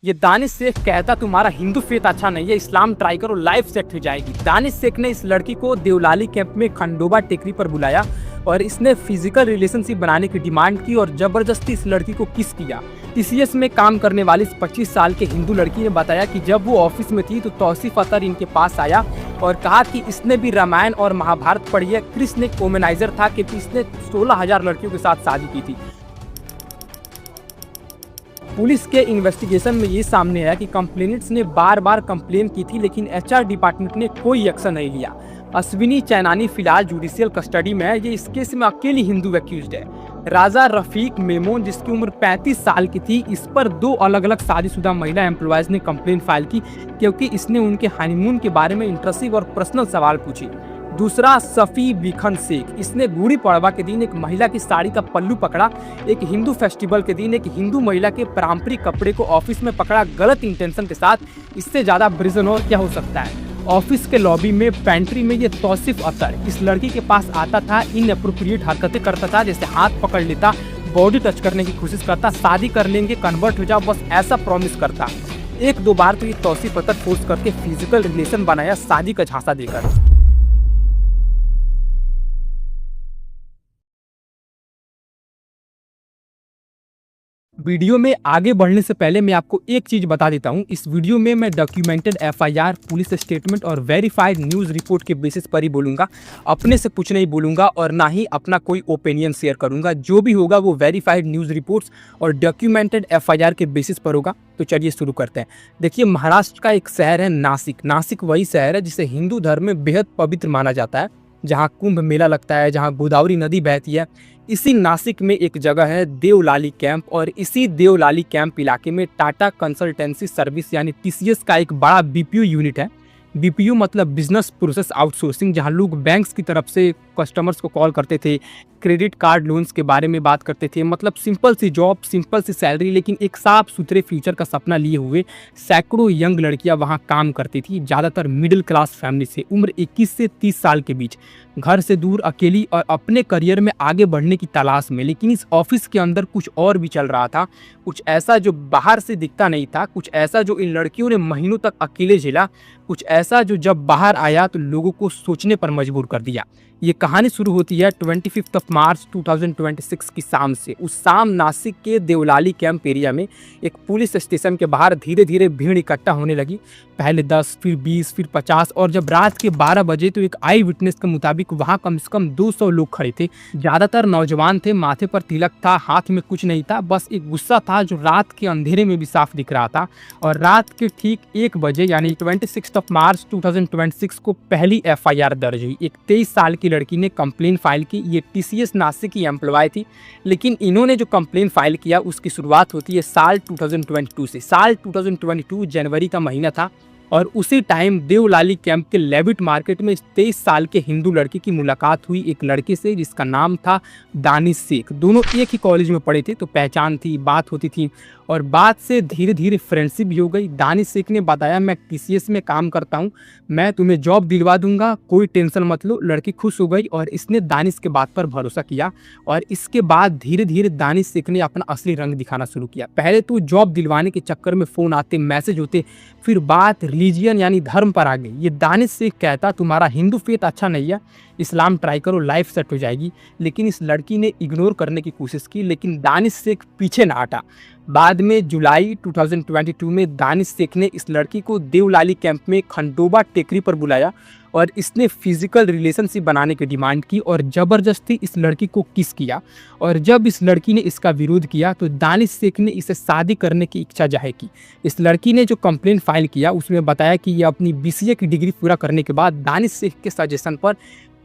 ये दानिश शेख कहता तुम्हारा हिंदू फेथ अच्छा नहीं है, इस्लाम ट्राई करो, लाइफ सेट हो जाएगी। दानिश शेख ने इस लड़की को देवलाली कैंप में खंडोबा टेकरी पर बुलाया और इसने फिजिकल रिलेशनशिप बनाने की डिमांड की और जबरदस्ती इस लड़की को किस किया। टीसीएस में काम करने वाली इस 25 साल के हिंदू लड़की ने बताया कि जब वो ऑफिस में थी तो तौसीफ अतर इनके पास आया और कहा कि इसने भी रामायण और महाभारत पढ़ी है। कृष्ण एक वोमेनाइजर था कि इसने 16,000 लड़कियों के साथ शादी की थी। पुलिस के इन्वेस्टिगेशन में ये सामने आया कि कंप्लेनेंट्स ने बार बार कंप्लेन की थी, लेकिन एचआर डिपार्टमेंट ने कोई एक्शन नहीं लिया। अश्विनी चैनानी फिलहाल जुडिशियल कस्टडी में है। ये इस केस में अकेली हिंदू एक्यूज्ड है। राजा रफीक मेमोन, जिसकी उम्र 35 साल की थी, इस पर 2 अलग अलग शादीशुदा महिला एम्प्लॉयज ने कंप्लेन फाइल की क्योंकि इसने उनके हनीमून के बारे में इंटरेस्टिंग और पर्सनल सवाल पूछे। दूसरा सफ़ी बिखन शेख, इसने गुड़ी पड़वा के दिन एक महिला की साड़ी का पल्लू पकड़ा। एक हिंदू फेस्टिवल के दिन एक हिंदू महिला के पारंपरिक कपड़े को ऑफिस में पकड़ा गलत इंटेंशन के साथ। इससे ज़्यादा ब्रिजन और क्या हो सकता है। ऑफिस के लॉबी में पेंट्री में ये तौसीफ अतर इस लड़की के पास आता था, इनअप्रोप्रिएट हरकतें करता था, जैसे हाथ पकड़ लेता, बॉडी टच करने की कोशिश करता, शादी कर लेंगे, कन्वर्ट हो जाओ, बस ऐसा प्रॉमिस करता। 1-2 बार तो ये तौसीफ अतर फोर्स करके फिजिकल रिलेशन बनाया शादी का झांसा देकर। वीडियो में आगे बढ़ने से पहले मैं आपको एक चीज बता देता हूं। इस वीडियो में मैं डॉक्यूमेंटेड एफआईआर, पुलिस स्टेटमेंट और वेरीफाइड न्यूज़ रिपोर्ट के बेसिस पर ही बोलूंगा। अपने से कुछ नहीं बोलूंगा और ना ही अपना कोई ओपिनियन शेयर करूंगा। जो भी होगा वो वेरीफाइड न्यूज़ रिपोर्ट्स और डॉक्यूमेंटेड एफआईआर के बेसिस पर होगा। तो चलिए शुरू करते हैं। देखिए, महाराष्ट्र का एक शहर है नासिक। नासिक वही शहर है जिसे हिंदू धर्म में बेहद पवित्र माना जाता है, जहाँ कुंभ मेला लगता है, जहाँ गोदावरी नदी बहती है। इसी नासिक में एक जगह है देवलाली कैंप और इसी देवलाली कैंप इलाके में टाटा कंसल्टेंसी सर्विस यानी टीसीएस का एक बड़ा बीपीओ यूनिट है। बीपीओ मतलब बिजनेस प्रोसेस आउटसोर्सिंग, जहां लोग बैंक्स की तरफ से कस्टमर्स को कॉल करते थे, क्रेडिट कार्ड लोन्स के बारे में बात करते थे। मतलब सिंपल सी जॉब, सिंपल सी सैलरी, लेकिन एक साफ सुथरे फ्यूचर का सपना लिए हुए सैकड़ों यंग लड़कियां वहां काम करती थी, ज़्यादातर मिडिल क्लास फैमिली से, उम्र 21 से 30 साल के बीच, घर से दूर, अकेली और अपने करियर में आगे बढ़ने की तलाश में। लेकिन इस ऑफिस के अंदर कुछ और भी चल रहा था, कुछ ऐसा जो बाहर से दिखता नहीं था, कुछ ऐसा जो इन लड़कियों ने महीनों तक अकेले झेला, कुछ ऐसा जो जब बाहर आया तो लोगों को सोचने पर मजबूर कर दिया। ये कहानी शुरू होती है 25 मार्च 2026 की शाम से। उस शाम नासिक के देवलाली कैंप एरिया में एक पुलिस स्टेशन के बाहर धीरे धीरे भीड़ इकट्ठा होने लगी। पहले 10, फिर 20, फिर 50 और जब रात के 12 बजे तो एक आई विटनेस के मुताबिक वहाँ कम से कम 200 लोग खड़े थे। ज़्यादातर नौजवान थे, माथे पर तिलक था, हाथ में कुछ नहीं था, बस एक गुस्सा था जो रात के अंधेरे में भी साफ दिख रहा था। और रात के ठीक 1 बजे यानी 26 मार्च 2026 को पहली एफआईआर दर्ज हुई। एक 23 साल की लड़की ने कंप्लेन फाइल की। ये टीसीएस नासिक की एम्प्लॉय थी, लेकिन इन्होंने जो कंप्लेन फाइल किया उसकी शुरुआत होती है साल 2022 से। साल 2022 जनवरी का महीना था और उसी टाइम देवलाली कैंप के लेविट मार्केट में 23 साल के हिंदू लड़की की मुलाकात हुई एक लड़के से जिसका नाम था दानिश शेख। दोनों एक ही कॉलेज में पढ़े थे, तो पहचान थी, बात होती थी और बात से धीरे धीरे फ्रेंडशिप भी हो गई। दानिश शेख ने बताया, मैं टीसीएस में काम करता हूँ, मैं तुम्हें जॉब दिलवा दूंगा, कोई टेंशन मत लो। लड़की खुश हो गई और इसने दानिश के बात पर भरोसा किया और इसके बाद धीरे धीरे दानिश शेख ने अपना असली रंग दिखाना शुरू किया। पहले तो जॉब दिलवाने के चक्कर में फ़ोन आते, मैसेज होते, फिर बात रिलीजियन यानी धर्म पर आ गई। ये दानिश शेख कहता तुम्हारा हिंदू फेथ अच्छा नहीं है, इस्लाम ट्राई करो, लाइफ सेट हो जाएगी। लेकिन इस लड़की ने इग्नोर करने की कोशिश की, लेकिन दानिश शेख पीछे ना हटा। बाद में जुलाई 2022 में दानिश शेख ने इस लड़की को देवलाली कैंप में खंडोबा टेकरी पर बुलाया और इसने फिजिकल रिलेशनशिप बनाने की डिमांड की और ज़बरदस्ती इस लड़की को किस किया। और जब इस लड़की ने इसका विरोध किया तो दानिश शेख ने इसे शादी करने की इच्छा जाहिर की। इस लड़की ने जो कंप्लेंट फाइल किया उसमें बताया कि यह अपनी बीसीए की डिग्री पूरा करने के बाद दानिश शेख के सजेशन पर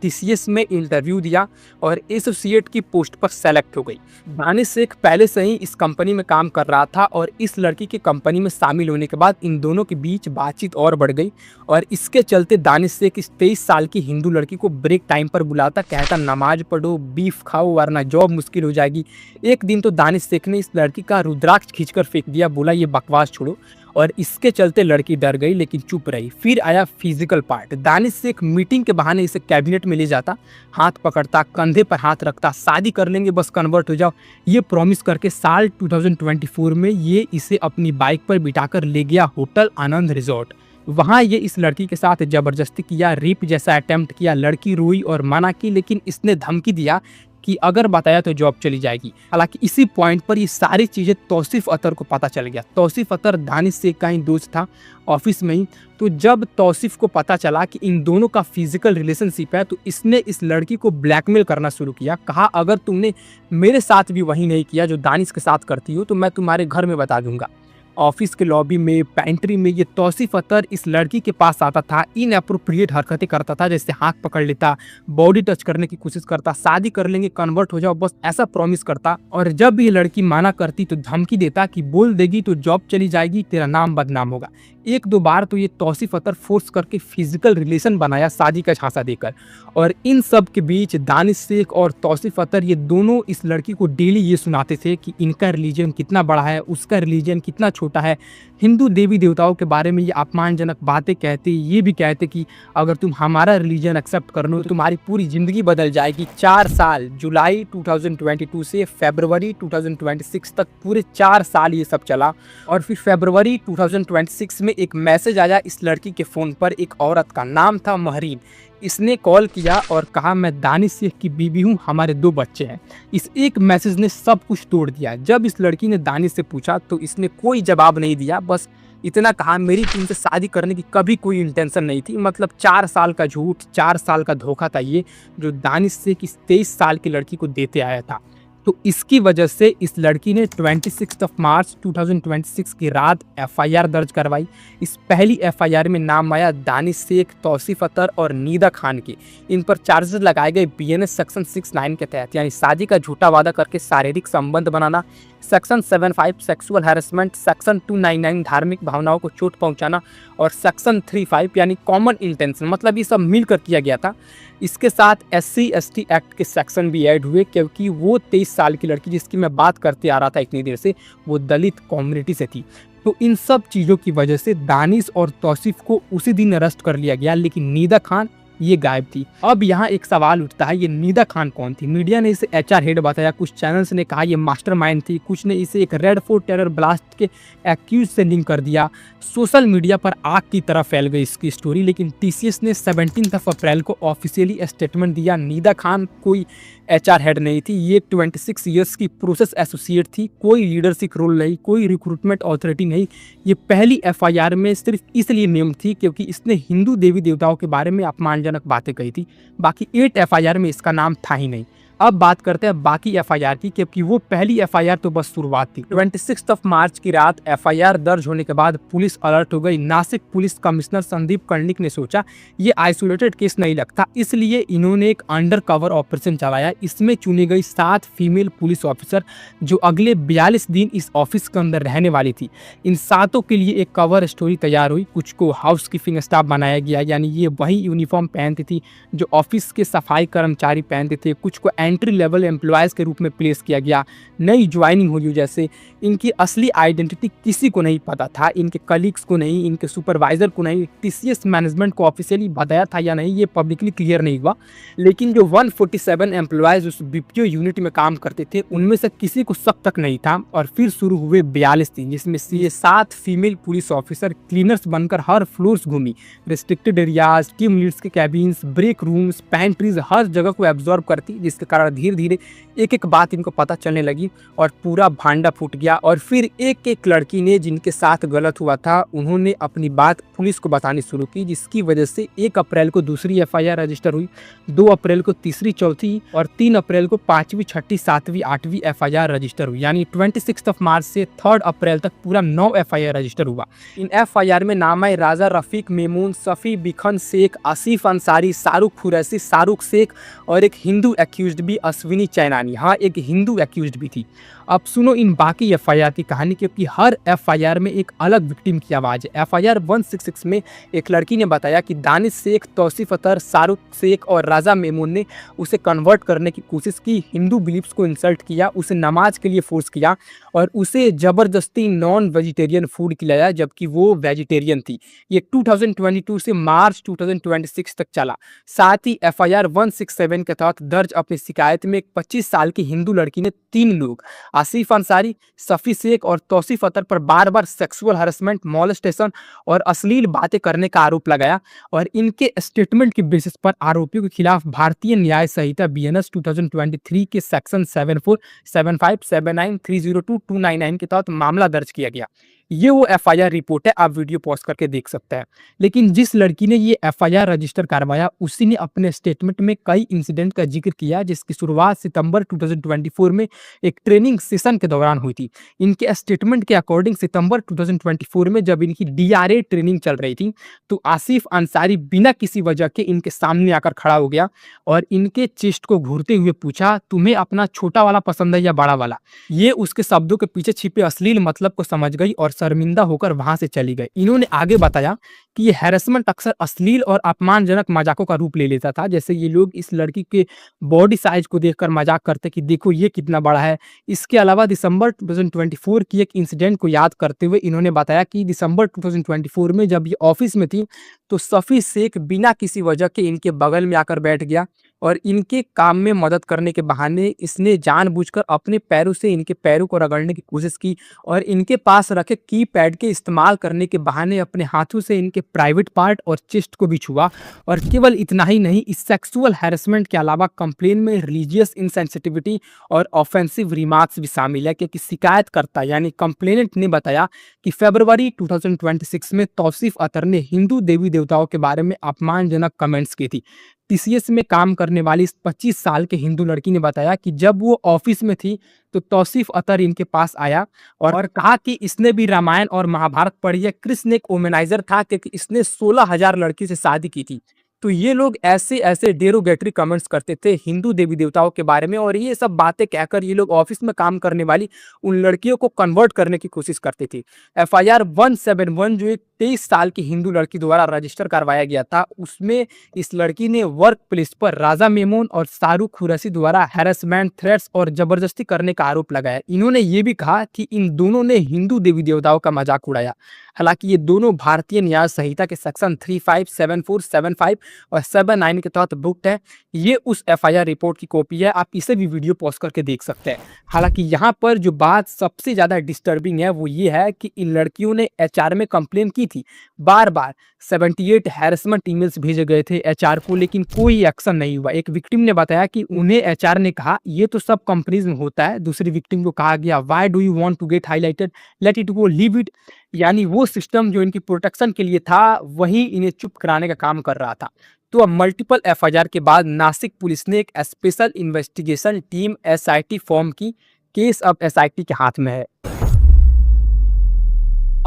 टीसीएस में इंटरव्यू दिया और एसोसिएट की पोस्ट पर सेलेक्ट हो गई। दानिश शेख पहले से ही इस कंपनी में काम कर रहा था और इस लड़की के कंपनी में शामिल होने के बाद इन दोनों के बीच बातचीत और बढ़ गई और इसके चलते दानिश शेख इस 23 साल की हिंदू लड़की को ब्रेक टाइम पर बुलाता, कहता नमाज पढ़ो, बीफ खाओ वरना जॉब मुश्किल हो जाएगी। एक दिन तो दानिश शेख ने इस लड़की का रुद्राक्ष खींचकर फेंक दिया, बोला ये बकवास छोड़ो और इसके चलते लड़की डर गई लेकिन चुप रही। फिर आया फिजिकल पार्ट। दानिश से एक मीटिंग के बहाने इसे कैबिनेट में ले जाता, हाथ पकड़ता, कंधे पर हाथ रखता, शादी कर लेंगे बस कन्वर्ट हो जाओ ये प्रॉमिस करके साल 2024 में ये इसे अपनी बाइक पर बिठाकर ले गया होटल आनंद रिजॉर्ट। वहाँ ये इस लड़की के साथ जबरदस्ती किया, रेप जैसा अटेम्प्ट किया। लड़की रोई और मना की, लेकिन इसने धमकी दिया कि अगर बताया तो जॉब चली जाएगी। हालांकि इसी पॉइंट पर ये सारी चीज़ें तौसीफ अतर को पता चल गया। तौसीफ अतर दानिश से का ही दोस्त था ऑफिस में ही। तो जब तौसीफ को पता चला कि इन दोनों का फिजिकल रिलेशनशिप है तो इसने इस लड़की को ब्लैकमेल करना शुरू किया। कहा अगर तुमने मेरे साथ भी वही नहीं किया जो दानिश के साथ करती हो तो मैं तुम्हारे घर में बता दूंगा। ऑफिस के लॉबी में, पैंट्री में ये तौसीफ अतर इस लड़की के पास आता था, इनअप्रोप्रिएट हरकतें करता था, जैसे हाथ पकड़ लेता, बॉडी टच करने की कोशिश करता, शादी कर लेंगे कन्वर्ट हो जाओ बस ऐसा प्रॉमिस करता। और जब ये लड़की माना करती तो धमकी देता कि बोल देगी तो जॉब चली जाएगी, तेरा नाम बदनाम होगा। एक दो बार तो ये तौसीफ अतर फोर्स करके फिजिकल रिलेशन बनाया शादी का झांसा देकर। और इन सब के बीच दानिश शेख और तौसीफ अतर ये दोनों इस लड़की को डेली ये सुनाते थे कि इनका रिलीजन कितना बड़ा है, उसका रिलीजन कितना छोटा है। हिंदू देवी देवताओं के बारे में ये अपमानजनक बातें कहते, ये भी कहते कि अगर तुम हमारा रिलीजन एक्सेप्ट कर लो तो तुम्हारी पूरी ज़िंदगी बदल जाएगी। 4 साल, जुलाई 2022 से फरवरी 2026 तक पूरे 4 साल ये सब चला। और फिर फरवरी 2026 में एक मैसेज आया इस लड़की के फ़ोन पर। एक औरत का नाम था महरीन। इसने कॉल किया और कहा मैं दानिश शेख की बीवी हूँ, हमारे 2 बच्चे हैं। इस एक मैसेज ने सब कुछ तोड़ दिया। जब इस लड़की ने दानिश से पूछा तो इसने कोई जवाब नहीं दिया, बस इतना कहा मेरी तुमसे शादी करने की कभी कोई इंटेंशन नहीं थी। मतलब 4 साल का झूठ, 4 साल का धोखा था ये जो दानिश शेख इस 23 साल की लड़की को देते आया था। तो इसकी वजह से इस लड़की ने 26 मार्च 2026 की रात एफआईआर दर्ज करवाई। इस पहली एफआईआर में नाम आया दानिश शेख, तौसीफ अतर और नीदा खान के। इन पर चार्जेस लगाए गए बीएनएस सेक्शन 69 के तहत, यानी शादी का झूठा वादा करके शारीरिक संबंध बनाना, सेक्शन 75 सेक्सुअल हैरेसमेंट, सेक्शन 299 धार्मिक भावनाओं को चोट पहुंचाना और सेक्शन 35 यानी कॉमन इंटेंशन, मतलब ये सब मिलकर किया गया था। इसके साथ SC/ST एक्ट के सेक्शन भी ऐड हुए क्योंकि वो 23 साल की लड़की जिसकी मैं बात करते आ रहा था इतनी देर से, वो दलित कम्युनिटी से थी। तो इन सब चीज़ों की वजह से दानिश और तौसीफ को उसी दिन अरेस्ट कर लिया गया, लेकिन नीदा खान ये गायब थी। अब यहाँ एक सवाल उठता है, ये नीदा खान कौन थी? मीडिया ने इसे HR हेड बताया, कुछ चैनल्स ने कहा ये मास्टरमाइंड थी, कुछ ने इसे एक रेड फोर्ट टेरर ब्लास्ट के एक्यूज से लिंक कर दिया। सोशल मीडिया पर आग की तरह फैल गई इसकी स्टोरी, लेकिन TCS ने 17 अप्रैल को ऑफिशियली स्टेटमेंट दिया, नीदा खान कोई HR हेड नहीं थी, ये 26 ईयर्स की प्रोसेस एसोसिएट थी, कोई लीडरशिप रोल नहीं, कोई रिक्रूटमेंट अथॉरिटी नहीं। ये पहली FIR में सिर्फ इसलिए नेम थी क्योंकि इसने हिंदू देवी देवताओं के बारे में अपमानजनक बातें कही थी। बाकी 8 FIR में इसका नाम था ही नहीं। अब बात करते हैं बाकी FIR की, क्योंकि वो पहली FIR तो बस शुरुआत थी। 26 मार्च की रात FIR दर्ज होने के बाद पुलिस अलर्ट हो गई। नासिक पुलिस कमिश्नर संदीप कर्णिक ने सोचा ये आइसोलेटेड केस नहीं लगता, इसलिए इन्होंने एक अंडर कवर ऑपरेशन चलाया। इसमें चुनी गई 7 फीमेल पुलिस ऑफिसर जो अगले 42 दिन इस ऑफिस के अंदर रहने वाली थी। इन 7 के लिए एक कवर स्टोरी तैयार हुई। कुछ को हाउस कीपिंग स्टाफ बनाया गया, यानी ये वही यूनिफॉर्म पहनती थी जो ऑफिस के सफाई कर्मचारी पहनते थे। कुछ को एंट्री लेवल एम्प्लॉयज़ के रूप में प्लेस किया गया, नई ज्वाइनिंग हुई जैसे। इनकी असली आइडेंटिटी किसी को नहीं पता था, इनके कलीग्स को नहीं, इनके सुपरवाइजर को नहीं। TCS मैनेजमेंट को ऑफिशियली बताया था या नहीं ये पब्लिकली क्लियर नहीं हुआ, लेकिन जो 147 एम्प्लॉयज़ उस BPO यूनिट में काम करते थे उनमें से किसी को शक तक नहीं था। और फिर शुरू हुए 42 दिन, जिसमें से 7 फीमेल पुलिस ऑफिसर क्लीनर्स बनकर हर फ्लोर्स घूमी। रिस्ट्रिक्टेड एरियाज, टीम लीड्स के कैबिन्स, ब्रेक रूम्स, पैंट्रीज, हर जगह को एब्जॉर्ब करती, जिसके कारण धीरे धीरे एक एक बात इनको पता चलने लगी और पूरा भांडा फूट गया। और फिर एक एक लड़की ने जिनके साथ गलत हुआ था उन्होंने अपनी बात पुलिस को बतानी शुरू की, जिसकी वजह से 1 अप्रैल को दूसरी FIR रजिस्टर हुई, 2 अप्रैल को तीसरी, चौथी और 3 अप्रैल को 5वीं, 6ठी, 7वीं, 8वीं FIR रजिस्टर हुई। यानी 26 मार्च से 3 अप्रैल तक पूरा 9 FIR रजिस्टर हुआ। इन FIR में नाम आए राजा रफीक मेमून, सफ़ी बिखन शेख, आसिफ अंसारी, शाहरुख खुरैशी, शाहरुख शेख और एक हिंदू एक्यूज्ड भी अश्विनी चैनानी। हाँ, एक हिंदू एक्यूज्ड भी थी। अब सुनो इन बाकी एफआईआर की कहानी, क्योंकि हर एफआईआर में एक अलग विक्टिम की आवाज़ है। एफआईआर 166 में एक लड़की ने बताया कि दानिश शेख, तौसीफ अतर, शाहरुख शेख और राजा मेमून ने उसे कन्वर्ट करने की कोशिश की, हिंदू बिलीफ्स को इंसल्ट किया, उसे नमाज के लिए फोर्स किया और उसे ज़बरदस्ती नॉन वेजिटेरियन फूड खिलाया जबकि वो वेजिटेरियन थी। ये 2022 से मार्च 2026 तक चला। साथ ही एफआईआर 167 के तहत दर्ज अपनी शिकायत में एक 25 साल की हिंदू लड़की ने 3 लोग आसिफ अंसारी, सफ़ी शेख और तौसीफ अतर पर बार बार सेक्सुअल हरासमेंट, मॉलेस्टेशन और अश्लील बातें करने का आरोप लगाया और इनके स्टेटमेंट के बेसिस पर आरोपियों के खिलाफ भारतीय न्याय संहिता बीएनएस 2023 के सेक्शन 74, 75, 79, 302, 299 के तहत मामला दर्ज किया गया। ये वो एफआईआर रिपोर्ट है, आप वीडियो पॉज करके देख सकते हैं। लेकिन जिस लड़की ने ये एफआईआर रजिस्टर करवाया उसी ने अपने स्टेटमेंट में कई इंसिडेंट का जिक्र किया जिसकी शुरुआत सितंबर 2024 में एक ट्रेनिंग सेशन के दौरान हुई थी। इनके स्टेटमेंट के अकॉर्डिंग सितंबर 2024 में जब इनकी डीआरए ट्रेनिंग चल रही थी तो आसिफ अंसारी बिना किसी वजह के इनके सामने आकर खड़ा हो गया और इनके चेस्ट को घूरते हुए पूछा, तुम्हें अपना छोटा वाला पसंद है या बड़ा वाला? ये उसके शब्दों के पीछे छिपे अश्लील मतलब को समझ गई और शर्मिंदा होकर वहां से चली गई। इन्होंने आगे बताया कि ये हैरेसमेंट अक्सर अश्लील और अपमानजनक मजाकों का रूप ले लेता था। जैसे ये लोग इस लड़की के बॉडी साइज को देखकर मजाक करते कि देखो ये कितना बड़ा है। इसके अलावा दिसंबर 2024 की एक इंसिडेंट को याद करते हुए इन्होंने बताया कि दिसंबर 2024 में जब ये ऑफिस में थी तो सफ़ी शेख बिना किसी वजह के इनके बगल में आकर बैठ गया और इनके काम में मदद करने के बहाने इसने जानबूझकर अपने पैरों से इनके पैरों को रगड़ने की कोशिश की और इनके पास रखे कीपैड के इस्तेमाल करने के बहाने अपने हाथों से इनके प्राइवेट पार्ट और चेस्ट को भी छुआ। और केवल इतना ही नहीं, इस सेक्सुअल हैरेसमेंट के अलावा कंप्लेन में रिलीजियस इनसेंसिटिविटी और ऑफेंसिव रिमार्क्स भी शामिल है, क्योंकि शिकायतकर्ता यानी कंप्लेनेंट ने बताया कि फरवरी 2026 में तौसीफ अतर ने हिंदू देवी देवताओं के बारे में अपमानजनक कमेंट्स की थी। टीसीएस में काम करने वाली इस 25 साल के हिंदू लड़की ने बताया कि जब वो ऑफिस में थी तो तौसीफ अतर इनके पास आया और कहा कि इसने भी रामायण और महाभारत पढ़ी है। कृष्ण एक वोमेनाइजर था क्योंकि इसने 16,000 लड़की से शादी की थी। तो ये लोग ऐसे ऐसे डेरोगेटरी कमेंट्स करते थे हिंदू देवी देवताओं के बारे में और ये सब बातें कहकर ये लोग ऑफिस में काम करने वाली उन लड़कियों को कन्वर्ट करने की कोशिश करते थे। एफआईआर 171 जो एक 23 साल की हिंदू लड़की द्वारा रजिस्टर करवाया गया था उसमें इस लड़की ने वर्क प्लेस पर राजा मेमून और शाहरुख खुरैशी द्वारा हैरेसमेंट, थ्रेट्स और जबरदस्ती करने का आरोप लगाया। इन्होंने ये भी कहा कि इन दोनों ने हिंदू देवी देवताओं का मजाक उड़ाया। हालांकि ये दोनों भारतीय न्याय संहिता के सेक्शन 35, 74, 75 और 79 के तहत बुक्ड है। ये उस एफआईआर रिपोर्ट की कॉपी है, आप इसे भी वीडियो पॉज करके देख सकते हैं। हालांकि यहाँ पर जो बात सबसे ज़्यादा डिस्टर्बिंग है वो ये है कि इन लड़कियों ने एचआर में कंप्लेन की थी। बार बार 78 हैरेसमेंट ईमेल्स भेजे गए थे एचआर को, लेकिन कोई एक्शन नहीं हुआ। एक विक्टिम ने बताया कि उन्हें एचआर ने कहा ये तो सब कंपनीज में होता है। दूसरी विक्टिम को कहा गया why do you want to get highlighted, let it go, leave it. यानी वो सिस्टम जो इनकी प्रोटेक्शन के लिए था वही इन्हें चुप कराने का काम कर रहा था। तो अब मल्टीपल एफआईआर के बाद नासिक पुलिस ने एक special investigation team SIT form की। केस अब एसआईटी के हाथ में है।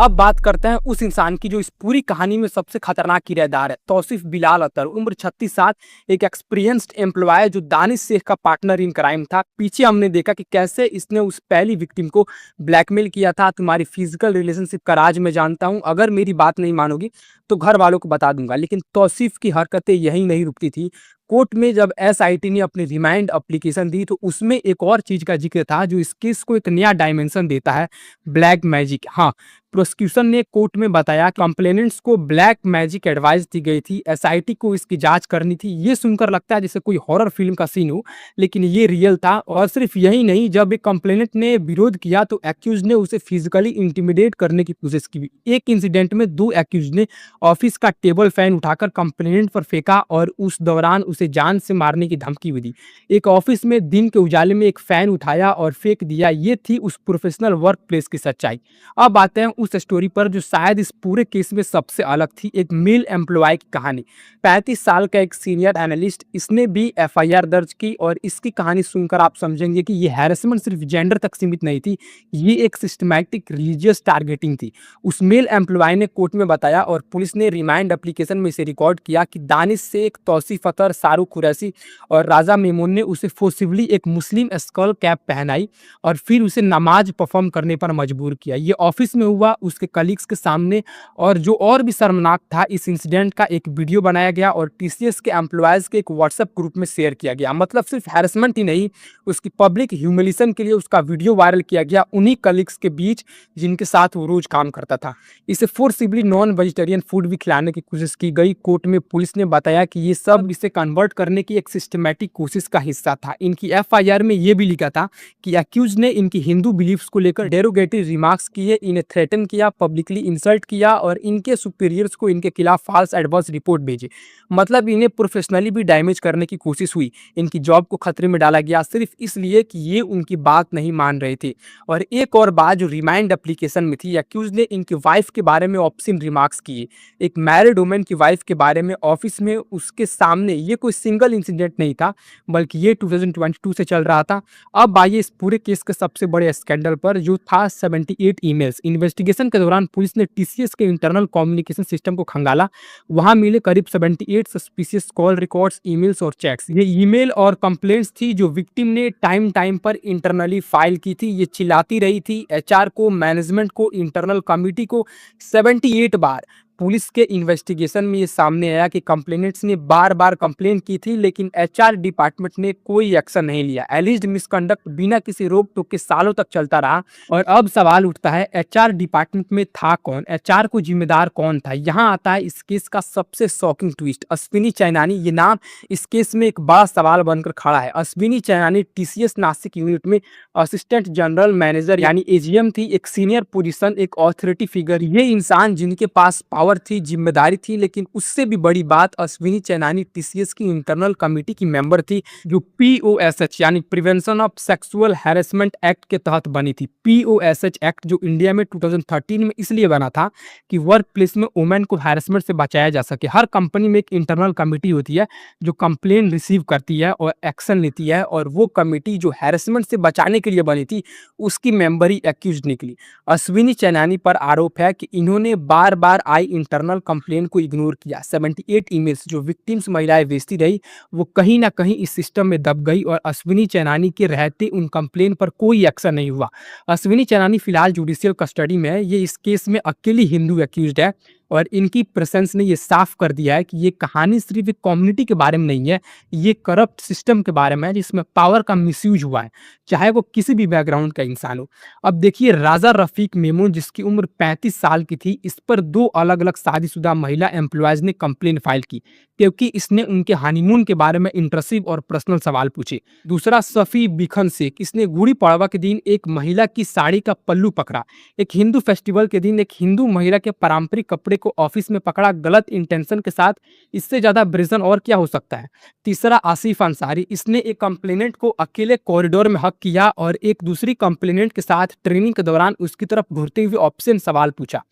अब बात करते हैं उस इंसान की जो इस पूरी कहानी में सबसे खतरनाक किरदार है, तौसीफ बिलाल अतर, उम्र 36 साल, एक एक्सपीरियंस्ड एम्प्लॉय जो दानिश शेख का पार्टनर इन क्राइम था। पीछे हमने देखा कि कैसे इसने उस पहली विक्टिम को ब्लैकमेल किया था, तुम्हारी फिजिकल रिलेशनशिप का राज मैं जानता हूं, अगर मेरी बात नहीं मानोगी तो घर वालों को बता दूंगा। लेकिन तौसीफ की हरकतें यही नहीं रुकती थी। कोर्ट में जब एसआईटी ने अपनी रिमांड एप्लीकेशन दी तो उसमें एक और चीज का जिक्र था जो इस केस को एक नया डायमेंशन देता है, ब्लैक मैजिक। हाँ, प्रोसिक्यूशन ने कोर्ट में बताया कंप्लेनेंट्स को ब्लैक मैजिक एडवाइस दी गई थी, एसआईटी को इसकी जांच करनी थी। ये सुनकर लगता है जैसे कोई हॉरर फिल्म का सीन हो, लेकिन ये रियल था। और सिर्फ यही नहीं, जब एक कंप्लेनेंट ने विरोध किया तो एक्यूज ने उसे फिजिकली इंटिमिडेट करने की कोशिश की। एक इंसिडेंट में 2 एक्यूज ने ऑफिस का टेबल फैन उठाकर कंप्लेनेंट पर फेंका और उस दौरान उसे जान से मारने की धमकी भी दी। एक ऑफिस में दिन के उजाले में एक फैन उठाया और फेंक दिया। ये थी उस प्रोफेशनल वर्क प्लेस की सच्चाई। अब आते हैं उस स्टोरी पर जो शायद इस पूरे केस में सबसे अलग थी, एक मेल एम्प्लॉय की कहानी। 35 साल का एक सीनियर एनालिस्ट, इसने भी एफआईआर दर्ज की और इसकी कहानी सुनकर आप समझेंगे कि ये हैरेसमेंट सिर्फ जेंडर तक सीमित नहीं थी, ये एक सिस्टमैटिक रिलीजियस टारगेटिंग थी। उस मेल एम्प्लॉय ने कोर्ट में बताया और पुलिस ने रिमांड एप्लीकेशन में इसे रिकॉर्ड किया कि दानिश शेख, तौसीफ अतर, शाहरुख कुरैशी और राजा मेमून ने उसे फोर्सिबली एक मुस्लिम स्कल कैप पहनाई और फिर उसे नमाज परफॉर्म करने पर मजबूर किया। ये ऑफिस में हुआ, उसके कलीग्स के सामने। और जो और भी शर्मनाक था, इस इंसिडेंट का एक वीडियो बनाया गया और टीसीएस के एम्प्लॉयज के एक व्हाट्सएप ग्रुप में शेयर किया गया। मतलब सिर्फ हैरेसमेंट ही नहीं, उसकी पब्लिक ह्यूमिलिएशन के लिए उसका वीडियो वायरल किया गया उन्हीं कलीग्स के बीच जिनके साथ वो रोज काम करता था। इसे फोर्सिबली नॉन वेजिटेरियन फूड भी खिलाने की कोशिश की गई। कोर्ट में पुलिस ने बताया कि ये सब इसे कन्वर्ट करने की एक सिस्टमैटिक कोशिश का हिस्सा था। इनकी एफआईआर में ये भी लिखा था कि अक्यूज ने इनकी हिंदू बिलीफ्स को लेकर डेरोगेटिव रिमार्क्स किए, इन्हें थ्रेटन किया, पब्लिकली इंसल्ट किया और इनके सुपीरियर्स को इनके खिलाफ फॉल्स एडवर्स रिपोर्ट भेजे। मतलब इन्हें प्रोफेशनली भी डैमेज करने की कोशिश हुई। इनकी जॉब को खतरे में डाला गया सिर्फ इसलिए कि ये उनकी बात नहीं मान रहे थे। और एक और बात जो रिमाइंड एप्लीकेशन में थी, अक्यूज ने इनकी वाइफ के बारे में ऑब्स्सीन रिमार्क्स किए। एक मैरिड वुमेन की वाइफ के बारे में ऑफिस में उसके सामने। ये कोई सिंगल इंसिडेंट नहीं था, बल्कि ये 2022 से चल रहा था। अब आइए इस पूरे केस के सबसे बड़े स्कैंडल पर, जो था 78 ईमेल्स। इन्वेस्टिगेशन के दौरान पुलिस ने टीसीएस के इंटरनल कम्युनिकेशन सिस्टम को खंगाला। वहां मिले करीब 78 सस्पिशियस कॉल रिकॉर्ड्स, ईमेल्स और चैट्स। ये ईमेल और कंप्लेंट्स थी जो विक्टिम ने टाइम टाइम पर इंटरनली फाइल की थी। ये चिल्लाती रही थी एचआर को, मैनेजमेंट को, इंटरनल कमिटी को 78 बार। पुलिस के इन्वेस्टिगेशन में ये सामने आया कि कंप्लेनेंट्स ने बार बार कंप्लेन की थी, लेकिन एचआर डिपार्टमेंट ने कोई एक्शन नहीं लिया। एलिज्ड मिसकंडक्ट बिना किसी रोक टोक के सालों तक चलता रहा। और अब सवाल उठता है, एचआर डिपार्टमेंट में था कौन, एचआर को जिम्मेदार कौन था। यहाँ आता है इस केस का सबसे शॉकिंग ट्विस्ट, अश्विनी चैनानी। ये नाम इस केस में एक बड़ा सवाल बनकर खड़ा है। अश्विनी चैनानी टीसीएस नासिक यूनिट में असिस्टेंट जनरल मैनेजर यानी एजीएम थी, एक सीनियर पोजीशन, एक ऑथोरिटी फिगर। ये इंसान जिनके पास पावर थी, जिम्मेदारी थी। लेकिन उससे भी बड़ी बात, अश्विनी चैनानी टीसीएस की इंटरनल कमेटी की मेंबर थी, जो पीओएसएच यानी prevention of sexual harassment act के तहत बनी थी। पीओएसएच एक्ट जो इंडिया में 2013 में इसलिए बना था कि वर्क प्लेस में वुमेन को हैरेसमेंट से बचाया जा सके। हर कंपनी में एक इंटरनल कमेटी होती है जो कंप्लेन रिसीव करती है और एक्शन लेती है, और वो कमेटी जो हैरेसमेंट से बचाने के लिए बनी थी, उसकी मेंबर ही एक्यूज निकली। अश्विनी चैनानी पर आरोप है कि इन्होंने बार बार आई इंटरनल कंप्लेन को इग्नोर किया। 78 ईमेल्स जो विक्टिम्स महिलाएं भेजती रही, वो कहीं ना कहीं इस सिस्टम में दब गई और अश्विनी चैनानी के रहते उन कंप्लेन पर कोई एक्शन नहीं हुआ। अश्विनी चैनानी फिलहाल जुडिशियल कस्टडी में है। ये इस केस में अकेली हिंदू एक्यूज्ड है और इनकी प्रेजेंस ने ये साफ कर दिया है कि ये कहानी सिर्फ एक कम्युनिटी के बारे में नहीं है, ये करप्ट सिस्टम के बारे में है जिसमें पावर का मिसयूज हुआ है, चाहे वो किसी भी बैकग्राउंड का इंसान हो। अब देखिए, राजा रफीक मेमून जिसकी उम्र 35 साल की थी, इस पर 2 अलग अलग शादीशुदा महिला एम्प्लॉयज ने कंप्लेन फाइल की क्योंकि इसने उनके हनीमून के बारे में इंट्रूसिव और पर्सनल सवाल पूछे। दूसरा, सफी बिखन शेख, इसने गुड़ी पड़वा के दिन एक महिला की साड़ी का पल्लू पकड़ा। एक हिंदू फेस्टिवल के दिन एक हिंदू महिला के पारंपरिक कपड़े को ऑफिस में पकड़ा, गलत इंटेंशन के साथ। इससे ज्यादा ब्रेजन और क्या हो सकता है। तीसरा, आसिफ अंसारी, इसने एक कंप्लेनेंट को अकेले कॉरिडोर में हक किया और एक दूसरी कंप्लेनेंट के साथ ट्रेनिंग के दौरान उसकी तरफ घूरते हुए ऑप्शन सवाल पूछा।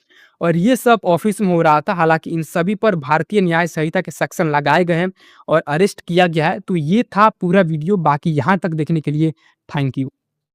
और ये सब ऑफिस में हो रहा था। हालांकि इन सभी पर भारतीय न्याय संहिता के सेक्शन लगाए गए हैं और अरेस्ट किया गया है। तो ये था पूरा वीडियो। बाकी यहाँ तक देखने के लिए थैंक यू।